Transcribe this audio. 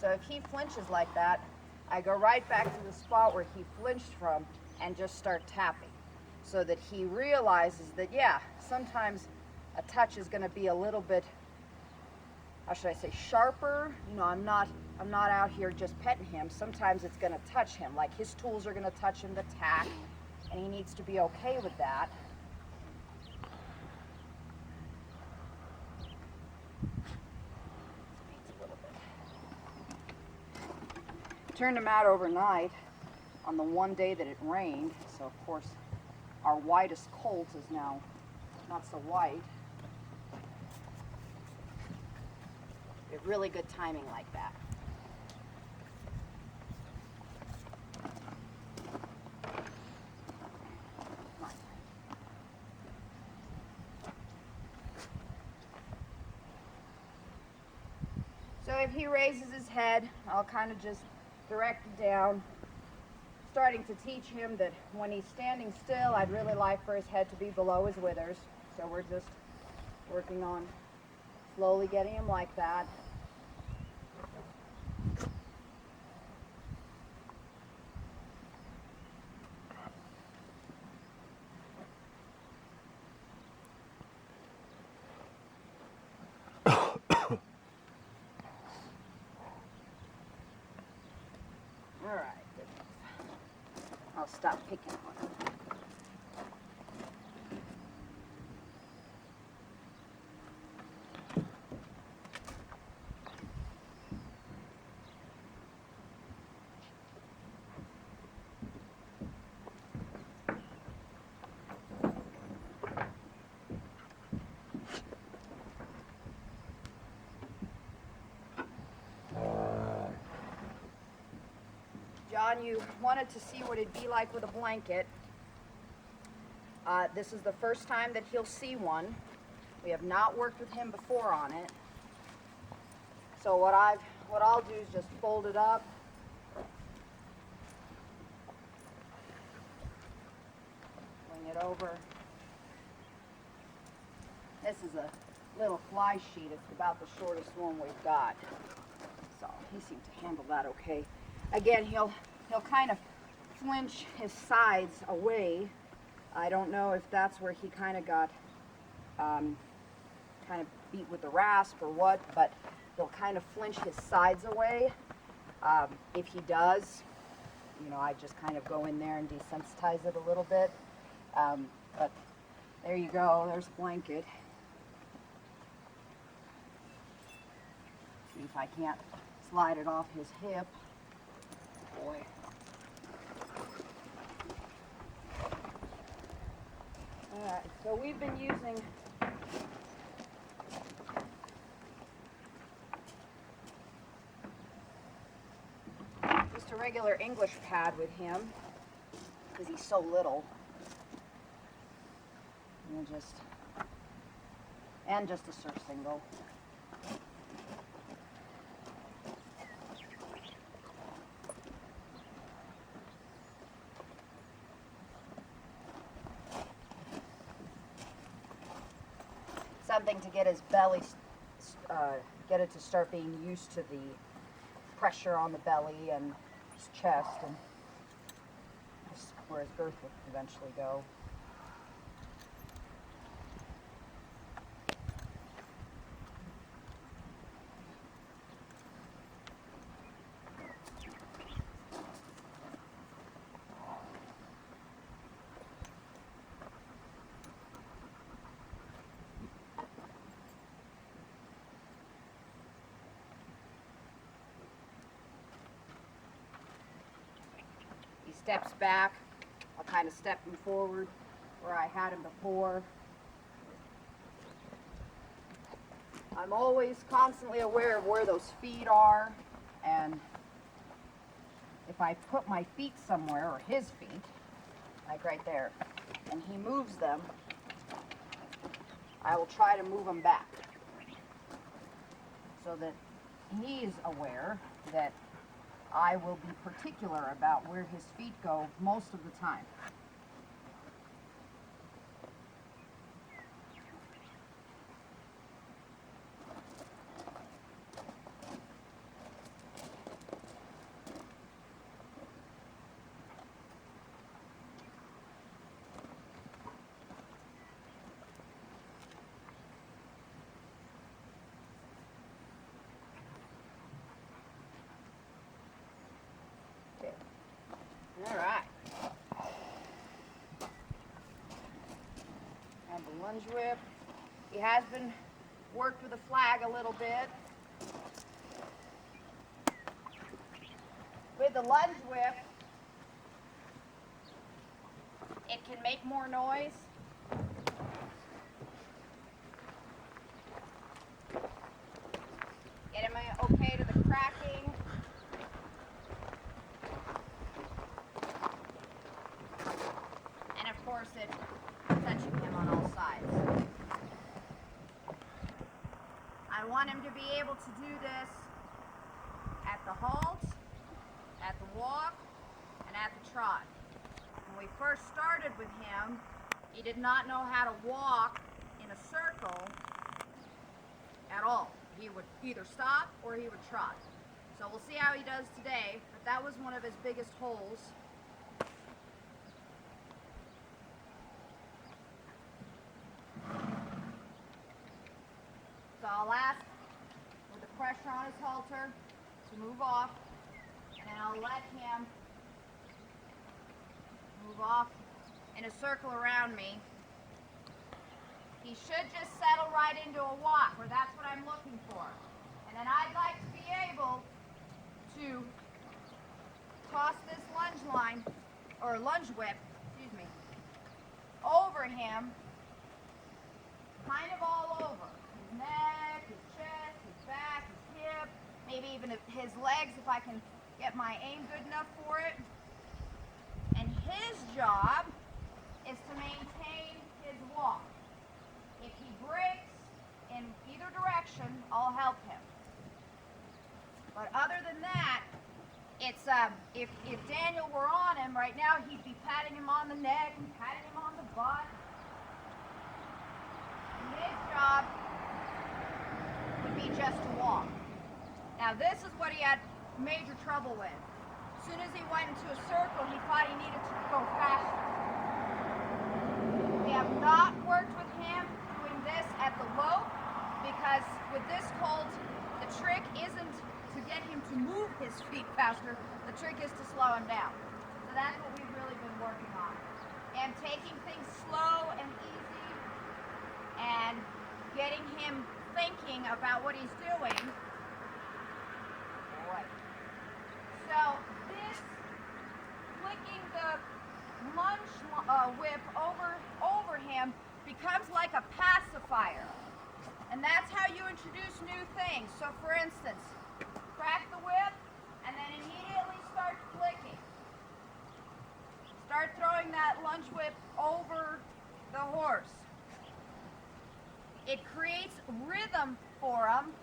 So if he flinches like that, I go right back to the spot where he flinched from and just start tapping, so that he realizes that, yeah, sometimes a touch is going to be a little bit, how should I say, sharper. You know, I'm not out here just petting him. Sometimes it's going to touch him, like his tools are going to touch him, the tack, and he needs to be okay with that. Turned him out overnight on the one day that it rained, so of course our whitest colt is now not so white. Really good timing like that. So if he raises his head, I'll kind of just direct it down, starting to teach him that when he's standing still, I'd really like for his head to be below his withers. So we're just working on slowly getting him like that. All right, good enough. I'll stop picking on him. John, you wanted to see what it'd be like with a blanket. This is the first time that he'll see one. We have not worked with him before on it. So what I'll do is just fold it up. Bring it over. This is a little fly sheet. It's about the shortest one we've got. So he seemed to handle that okay. Again, he'll kind of flinch his sides away. I don't know if that's where he kind of got kind of beat with the rasp or what, but he'll kind of flinch his sides away. If he does, you know, I just kind of go in there and desensitize it a little bit. But there you go, there's a blanket. See if I can't slide it off his hip. Boy. Alright, so we've been using just a regular English pad with him because he's so little. And just a surf single. Something to get his belly, get it to start being used to the pressure on the belly and his chest, and where his girth will eventually go. Steps back, I'll kind of step him forward where I had him before. I'm always constantly aware of where those feet are, and if I put my feet somewhere, or his feet, like right there, and he moves them, I will try to move them back so that he's aware that I will be particular about where his feet go most of the time. Lunge whip. He has been worked with a flag a little bit. With the lunge whip, it can make more noise. Get him okay to the cracking. And of course it's touching him on all sides. I want him to be able to do this at the halt, at the walk, and at the trot. When we first started with him, he did not know how to walk in a circle at all. He would either stop or he would trot. So we'll see how he does today, but that was one of his biggest holes. So I'll ask, with the pressure on his halter, to move off, and then I'll let him move off in a circle around me. He should just settle right into a walk, or that's what I'm looking for. And then I'd like to be able to toss this lunge line, or lunge whip, excuse me, over him, kind of all over. His neck, his chest, his back, his hip, maybe even his legs if I can get my aim good enough for it. And his job is to maintain his walk. If he breaks in either direction, I'll help him. But other than that, it's if Daniel were on him right now, he'd be patting him on the neck and patting him on the butt. And his job would be just to walk. Now this is what he had major trouble with. As soon as he went into a circle, he thought he needed to go faster. We have not worked with him doing this at the lope, because with this colt, the trick isn't to get him to move his feet faster, the trick is to slow him down. So that's what we've really been working on. And taking things slow and easy and getting him thinking about what he's doing. All right. So this, flicking the lunge whip over him becomes like a pacifier. And that's how you introduce new things. So for instance, crack the whip and then immediately start flicking. Start throwing that lunge whip over the horse. It creates rhythm for him